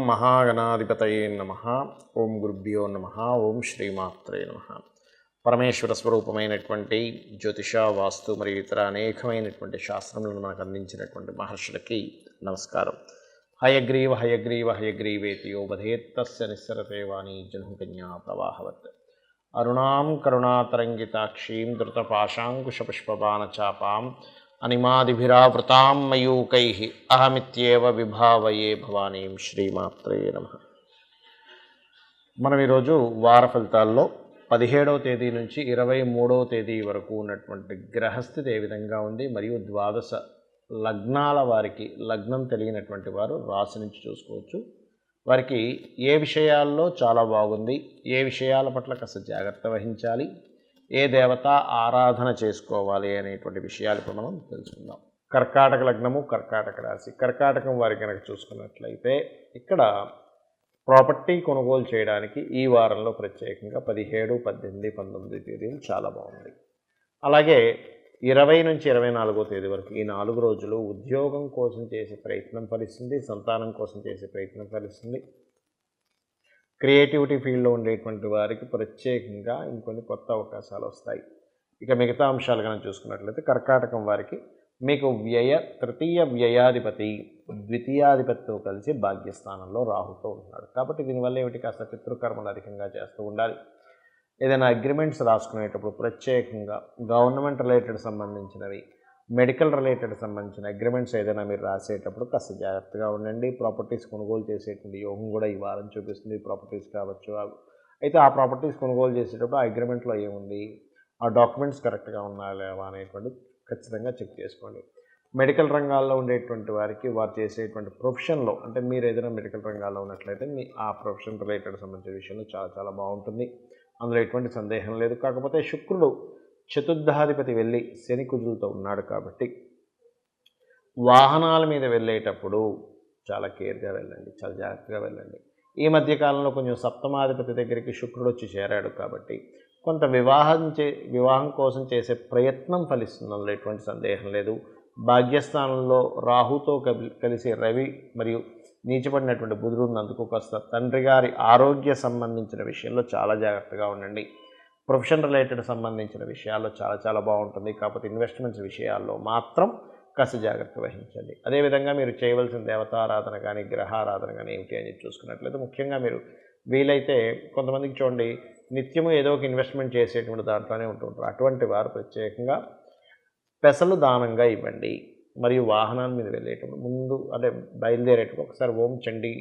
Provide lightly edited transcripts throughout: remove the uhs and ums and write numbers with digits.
మహాగణాధిపతయే నమః. ఓం గురుభ్యో నమః. ఓం శ్రీమాత్రే నమః. పరమేశ్వర స్వరూపమైనటువంటి జ్యోతిష, వాస్తు మరియు ఇతర అనేకమైనటువంటి శాస్త్రములను మనకు అందించినటువంటి మహర్షులకి నమస్కారం. హయగ్రీవ హయగ్రీవ హయగ్రీవేతి యో వదేత్తస్య నిస్సరతే వాణి జన్మకన్యా ప్రవాహవత్. అరుణాం కరుణాతరంగితాక్షీం ధృతపాశాంకుశపుష్పబాణచాపాం అనిమాదిభిరావృతాం మయూకైః అహమిత్యేవ విభావయే భవానీం. శ్రీమాత్రే నమః. మనం ఈరోజు వార ఫలితాల్లో 17వ తేదీ నుంచి 23వ తేదీ వరకు ఉన్నటువంటి గ్రహస్థితి ఏ విధంగా ఉంది, మరియు ద్వాదశ లగ్నాల వారికి, లగ్నం తెలియనటువంటి వారు రాశి నుంచి చూసుకోవచ్చు. వారికి ఏ విషయాల్లో చాలా బాగుంది, ఏ విషయాల పట్ల కాస్త జాగ్రత్త వహించాలి, ఏ దేవత ఆరాధన చేసుకోవాలి అనేటువంటి విషయాలు ఇప్పుడు మనం తెలుసుకుందాం. కర్కాటక లగ్నము, కర్కాటక రాశి. కర్కాటకం వారి కనుక చూసుకున్నట్లయితే ఇక్కడ ప్రాపర్టీ కొనుగోలు చేయడానికి ఈ వారంలో ప్రత్యేకంగా 17, 18, 19 తేదీలు చాలా బాగుంది. అలాగే 20 నుంచి 24వ తేదీ వరకు ఈ 4 రోజులు ఉద్యోగం కోసం చేసే ప్రయత్నం ఫలిస్తుంది, సంతానం కోసం చేసే ప్రయత్నం ఫలిస్తుంది. క్రియేటివిటీ ఫీల్డ్లో ఉండేటువంటి వారికి ప్రత్యేకంగా ఇంకొన్ని కొత్త అవకాశాలు వస్తాయి. ఇక మిగతా అంశాలు కనుక చూసుకున్నట్లయితే కర్కాటకం వారికి మీకు తృతీయ వ్యయాధిపతి ద్వితీయాధిపతితో కలిసి భాగ్యస్థానంలో రాహుతో ఉంటున్నాడు. కాబట్టి దీనివల్ల ఏమిటి, కాస్త పితృకర్మలు అధికంగా చేస్తూ ఉండాలి. ఏదైనా అగ్రిమెంట్స్ రాసుకునేటప్పుడు ప్రత్యేకంగా గవర్నమెంట్ రిలేటెడ్ సంబంధించినవి, మెడికల్ రిలేటెడ్ సంబంధించిన అగ్రిమెంట్స్ ఏదైనా మీరు రాసేటప్పుడు కాస్త జాగ్రత్తగా ఉండండి. ప్రాపర్టీస్ కొనుగోలు చేసేటువంటి యోగం కూడా ఈ వారం చూపిస్తుంది. ప్రాపర్టీస్ కావచ్చు. అయితే ఆ ప్రాపర్టీస్ కొనుగోలు చేసేటప్పుడు ఆ అగ్రిమెంట్లో ఏముంది, ఆ డాక్యుమెంట్స్ కరెక్ట్గా ఉన్నాయా లేవా అనేటువంటి ఖచ్చితంగా చెక్ చేసుకోండి. మెడికల్ రంగాల్లో ఉండేటువంటి వారికి వారు చేసేటువంటి ప్రొఫెషన్లో, అంటే మీరు ఏదైనా మెడికల్ రంగాల్లో ఉన్నట్లయితే మీ ఆ ప్రొఫెషన్ రిలేటెడ్ సంబంధించిన విషయంలో చాలా చాలా బాగుంటుంది. అందులో ఎటువంటి సందేహం లేదు. కాకపోతే శుక్రుడు చతుర్థాధిపతి వెళ్ళి శని కుజులతో ఉన్నాడు కాబట్టి వాహనాల మీద వెళ్ళేటప్పుడు చాలా కేర్గా వెళ్ళండి, చాలా జాగ్రత్తగా వెళ్ళండి. ఈ మధ్యకాలంలో కొంచెం సప్తమాధిపతి దగ్గరికి శుక్రుడు వచ్చి చేరాడు కాబట్టి కొంత వివాహం కోసం చేసే ప్రయత్నం ఫలిస్తుంది. అందులో ఎటువంటి సందేహం లేదు. భాగ్యస్థానంలో రాహుతో కలిసి రవి మరియు నీచబడినటువంటి బుధుడు ఉన్నందుకు కాస్త తండ్రి గారి ఆరోగ్య సంబంధించిన విషయంలో చాలా జాగ్రత్తగా ఉండండి. ప్రొఫెషన్ రిలేటెడ్ సంబంధించిన విషయాల్లో చాలా చాలా బాగుంటుంది. కాకపోతే ఇన్వెస్ట్మెంట్స్ విషయాల్లో మాత్రం కాస్త జాగ్రత్త వహించండి. అదేవిధంగా మీరు చేయవలసిన దేవతారాధన కానీ గ్రహారాధన కానీ ఏమిటి అని చూసుకున్నట్లయితే ముఖ్యంగా మీరు వీలైతే కొంతమందికి చూడండి నిత్యము ఏదో ఒక ఇన్వెస్ట్మెంట్ చేసేటువంటి దాంట్లోనే ఉంటుంటారు. అటువంటి వారు ప్రత్యేకంగా పెసలు దానంగా ఇవ్వండి. మరియు వాహనాల మీద వెళ్ళేటప్పుడు ముందు అంటే బయలుదేరేటప్పుడు ఒకసారి ఓం చండీ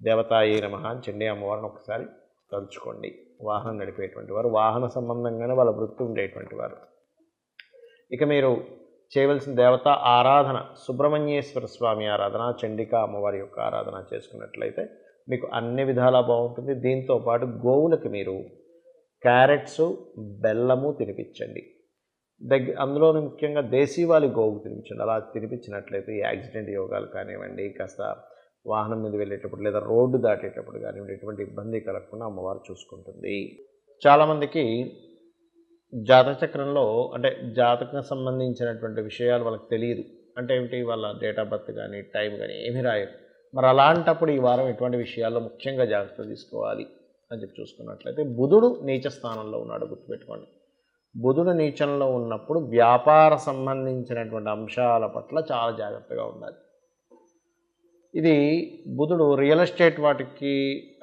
దేవతాయే నమః అని చండీ అమ్మవారిని ఒకసారి తలుచుకోండి. వాహనం నడిపేటువంటి వారు, వాహన సంబంధంగానే వాళ్ళ వృత్తి ఉండేటువంటి వారు. ఇక మీరు చేయవలసిన దేవత ఆరాధన సుబ్రహ్మణ్యేశ్వర స్వామి ఆరాధన, చండికా అమ్మవారి యొక్క ఆరాధన చేసుకున్నట్లయితే మీకు అన్ని విధాలా బాగుంటుంది. దీంతోపాటు గోవులకి మీరు క్యారెట్స్, బెల్లము తినిపించండి. అందులోని ముఖ్యంగా దేశీవాలి గోవుకు తినిపించండి. అలా తినిపించినట్లయితే ఈ యాక్సిడెంట్ యోగాలు కానివ్వండి, కాస్త వాహనం మీద వెళ్ళేటప్పుడు లేదా రోడ్డు దాటేటప్పుడు కానివ్వండి ఎటువంటి ఇబ్బంది కలగకుండా అమ్మవారు చూసుకుంటుంది. చాలామందికి జాతక చక్రంలో అంటే జాతకం సంబంధించినటువంటి విషయాలు వాళ్ళకి తెలియదు. అంటే ఏమిటి, వాళ్ళ డేట్ ఆఫ్ బర్త్ కానీ టైం కానీ ఏమీ రాయరు. మరి అలాంటప్పుడు ఈ వారం ఎటువంటి విషయాల్లో ముఖ్యంగా జాగ్రత్త తీసుకోవాలి అని చెప్పి చూసుకున్నట్లయితే బుధుడు నీచ స్థానంలో ఉన్నాడు, గుర్తుపెట్టుకోండి. బుధుడు నీచంలో ఉన్నప్పుడు వ్యాపార సంబంధించినటువంటి అంశాల పట్ల చాలా జాగ్రత్తగా ఉండాలి. ఇది బుధుడు రియల్ ఎస్టేట్ వాటికి,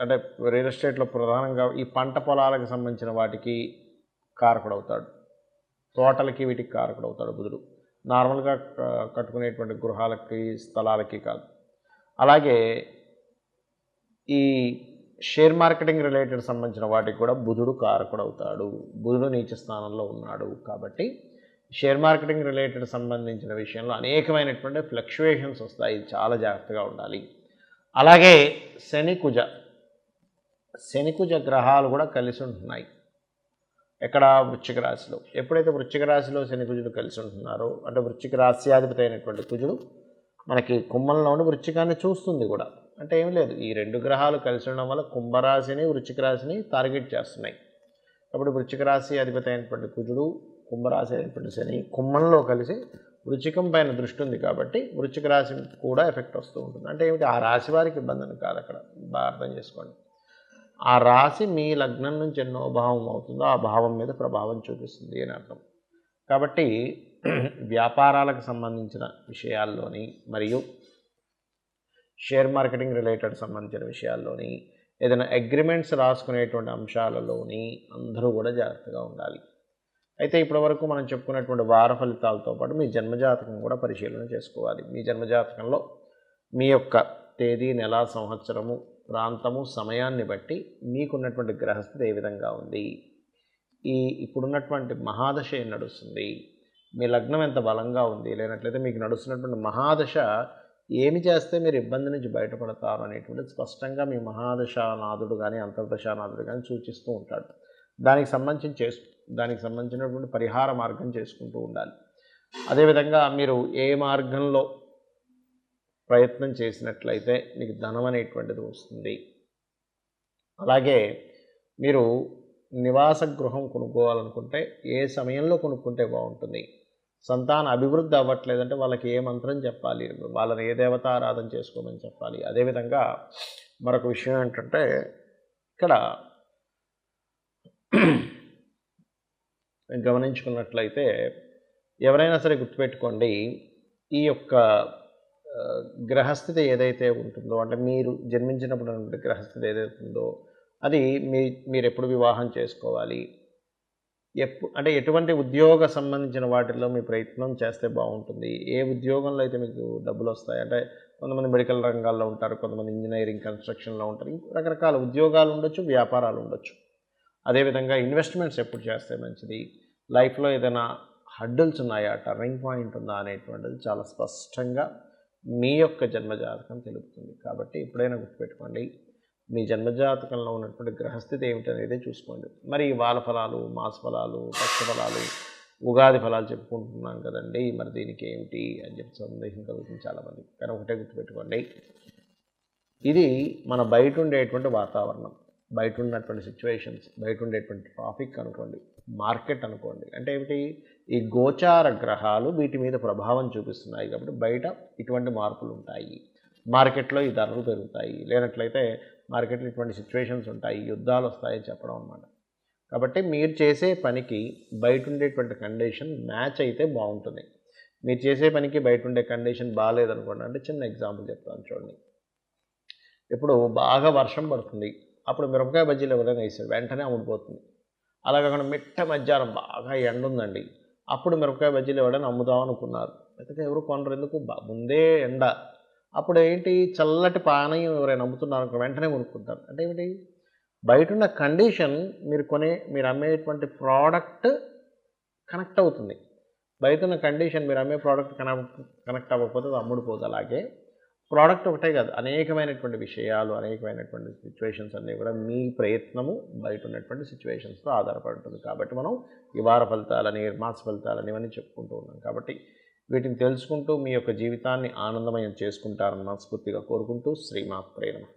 అంటే రియల్ ఎస్టేట్లో ప్రధానంగా ఈ పంట పొలాలకు సంబంధించిన వాటికి కారకుడవుతాడు. తోటలకి వీటికి కారకుడవుతాడు బుధుడు. నార్మల్గా కట్టుకునేటువంటి గృహాలకి, స్థలాలకి కాదు. అలాగే ఈ షేర్ మార్కెటింగ్ రిలేటెడ్ సంబంధించిన వాటికి కూడా బుధుడు కారకుడవుతాడు. బుధుడు నీచ స్థానంలో ఉన్నాడు కాబట్టి షేర్ మార్కెటింగ్ రిలేటెడ్ సంబంధించిన విషయంలో అనేకమైనటువంటి ఫ్లక్చువేషన్స్ వస్తాయి. చాలా జాగ్రత్తగా ఉండాలి. అలాగే శని కుజ గ్రహాలు కూడా కలిసి ఉంటున్నాయి. ఎక్కడ, వృశ్చిక రాశిలో. ఎప్పుడైతే వృశ్చిక రాశిలో శని కుజుడు కలిసి ఉంటున్నారో, అంటే వృశ్చిక రాశ్యాధిపతి అయినటువంటి కుజుడు మనకి కుంభంలోని వృశ్చికాన్ని చూస్తుంది కూడా. అంటే ఏం లేదు, ఈ రెండు గ్రహాలు కలిసి ఉండడం వల్ల కుంభరాశిని వృశ్చిక రాశిని టార్గెట్ చేస్తున్నాయి. కాబట్టి వృశ్చిక రాశి అధిపతి అయినటువంటి కుజుడు, కుంభరాశి అయినటువంటి శని కుంభంలో కలిసి వృచ్చికం పైన దృష్టి ఉంది కాబట్టి వృశ్చిక రాశి కూడా ఎఫెక్ట్ వస్తూ ఉంటుంది. అంటే ఏమిటి, ఆ రాశి వారికి ఇబ్బంది కాదు, అక్కడ బాగా అర్థం చేసుకోండి. ఆ రాశి మీ లగ్నం నుంచి ఎన్నో భావం అవుతుందో ఆ భావం మీద ప్రభావం చూపిస్తుంది అని అర్థం. కాబట్టి వ్యాపారాలకు సంబంధించిన విషయాల్లోని మరియు షేర్ మార్కెటింగ్ రిలేటెడ్ సంబంధించిన విషయాల్లోని ఏదైనా అగ్రిమెంట్స్ రాసుకునేటువంటి అంశాలలోని అందరూ కూడా జాగ్రత్తగా ఉండాలి. అయితే ఇప్పటివరకు మనం చెప్పుకున్నటువంటి వార ఫలితాలతో పాటు మీ జన్మజాతకం కూడా పరిశీలన చేసుకోవాలి. మీ జన్మజాతకంలో మీ యొక్క తేదీ, నెల, సంవత్సరము, ప్రాంతము, సమయాన్ని బట్టి మీకున్నటువంటి గ్రహస్థితి ఏ విధంగా ఉంది, ఇప్పుడున్నటువంటి మహాదశ ఏం నడుస్తుంది, మీ లగ్నం ఎంత బలంగా ఉంది, లేనట్లయితే మీకు నడుస్తున్నటువంటి మహాదశ ఏమి చేస్తే మీరు ఇబ్బంది నుంచి బయటపడతారు అనేటువంటిది స్పష్టంగా మీ మహాదశానాథుడు కానీ అంతర్దశానాథుడు కానీ సూచిస్తూ ఉంటాడు. దానికి సంబంధించినటువంటి పరిహార మార్గం చేసుకుంటూ ఉండాలి. అదేవిధంగా మీరు ఏ మార్గంలో ప్రయత్నం చేసినట్లయితే మీకు ధనం అనేటువంటిది వస్తుంది. అలాగే మీరు నివాస గృహం కొనుక్కోవాలనుకుంటే ఏ సమయంలో కొనుక్కుంటే బాగుంటుంది, సంతాన అభివృద్ధి అవ్వట్లేదంటే వాళ్ళకి ఏ మంత్రం చెప్పాలి, వాళ్ళని ఏ దేవత ఆరాధన చేసుకోమని చెప్పాలి. అదేవిధంగా మరొక విషయం ఏంటంటే ఇక్కడ గమనించుకున్నట్లయితే ఎవరైనా సరే గుర్తుపెట్టుకోండి, ఈ యొక్క గ్రహస్థితి ఏదైతే ఉంటుందో, అంటే మీరు జన్మించినప్పుడు గ్రహస్థితి ఏదైతే ఉందో అది మీరు ఎప్పుడు వివాహం చేసుకోవాలి, అంటే ఎటువంటి ఉద్యోగ సంబంధించిన వాటిల్లో మీ ప్రయత్నం చేస్తే బాగుంటుంది, ఏ ఉద్యోగంలో అయితే మీకు డబ్బులు వస్తాయి, అంటే కొంతమంది మెడికల్ రంగాల్లో ఉంటారు, కొంతమంది ఇంజనీరింగ్, కన్స్ట్రక్షన్లో ఉంటారు, రకరకాల ఉద్యోగాలు ఉండొచ్చు, వ్యాపారాలు ఉండొచ్చు. అదేవిధంగా ఇన్వెస్ట్మెంట్స్ ఎప్పుడు చేస్తే మంచిది, లైఫ్లో ఏదైనా హడ్డుల్స్ ఉన్నాయా, టర్నింగ్ పాయింట్ ఉందా అనేటువంటిది చాలా స్పష్టంగా మీ యొక్క జన్మజాతకం తెలుపుతుంది. కాబట్టి ఎప్పుడైనా గుర్తుపెట్టుకోండి, మీ జన్మజాతకంలో ఉన్నటువంటి గ్రహస్థితి ఏమిటనేది చూసుకోండి. మరి వార ఫలాలు, మాస ఫలాలు, పక్ష ఫలాలు, ఉగాది ఫలాలు చెప్పుకుంటున్నాం కదండి, మరి దీనికి ఏమిటి అని చెప్పి సందేహం కలుగుతుంది చాలామంది. కానీ ఒకటే గుర్తుపెట్టుకోండి, ఇది మన బయట ఉండేటువంటి వాతావరణం, బయట ఉన్నటువంటి సిచ్యువేషన్స్, బయట ఉండేటువంటి ట్రాఫిక్ అనుకోండి, మార్కెట్ అనుకోండి, అంటే ఏమిటి, ఈ గోచార గ్రహాలు వీటి మీద ప్రభావం చూపిస్తున్నాయి. కాబట్టి బయట ఇటువంటి మార్పులు ఉంటాయి, మార్కెట్లో ఈ ధరలు పెరుగుతాయి, లేనట్లయితే మార్కెట్లో ఇటువంటి సిచ్యువేషన్స్ ఉంటాయి, యుద్ధాలు వస్తాయని చెప్పడం అన్నమాట. కాబట్టి మీరు చేసే పనికి బయట ఉండేటువంటి కండిషన్ మ్యాచ్ అయితే బాగుంటుంది. మీరు చేసే పనికి బయట ఉండే కండిషన్ బాగాలేదనుకోండి, అంటే చిన్న ఎగ్జాంపుల్ చెప్తాను చూడండి. ఇప్పుడు బాగా వర్షం పడుతుంది, అప్పుడు మిరపకాయ బజ్జీలు ఎవరైనా వేసారు, వెంటనే అమ్ముడిపోతుంది. అలా కాకుండా మిట్ట మధ్యాహ్నం బాగా ఎండ ఉందండి, అప్పుడు మిరపకాయ బజ్జీలు ఎవరైనా అమ్ముదాం అనుకున్నారు, అయితే ఎవరు కొనరు, ఎందుకు, ముందే ఎండ. అప్పుడు ఏంటి, చల్లటి పానీయం ఎవరైనా అమ్ముతున్నారు, వెంటనే కొనుక్కుంటారు. అంటే ఏమిటి, బయట ఉన్న కండిషన్ మీరు అమ్మేటువంటి ప్రోడక్ట్ కనెక్ట్ అవుతుంది. బయట ఉన్న కండిషన్ మీరు అమ్మే ప్రోడక్ట్ కనెక్ట్ అవ్వకపోతే అది అమ్ముడుపోదు. అలాగే ప్రోడక్ట్ ఒకటే కాదు, అనేకమైనటువంటి విషయాలు, అనేకమైనటువంటి సిచ్యువేషన్స్ అన్నీ కూడా మీ ప్రయత్నము బయట ఉన్నటువంటి సిచ్యువేషన్స్తో ఆధారపడి ఉంటుంది. కాబట్టి మనం ఈ వార ఫలితాలని, మాస ఫలితాలని ఇవన్నీ చెప్పుకుంటూ ఉన్నాం. కాబట్టి వీటిని తెలుసుకుంటూ మీ యొక్క జీవితాన్ని ఆనందమయం చేసుకుంటారని మనస్ఫూర్తిగా కోరుకుంటూ శ్రీమాత్రే నమః.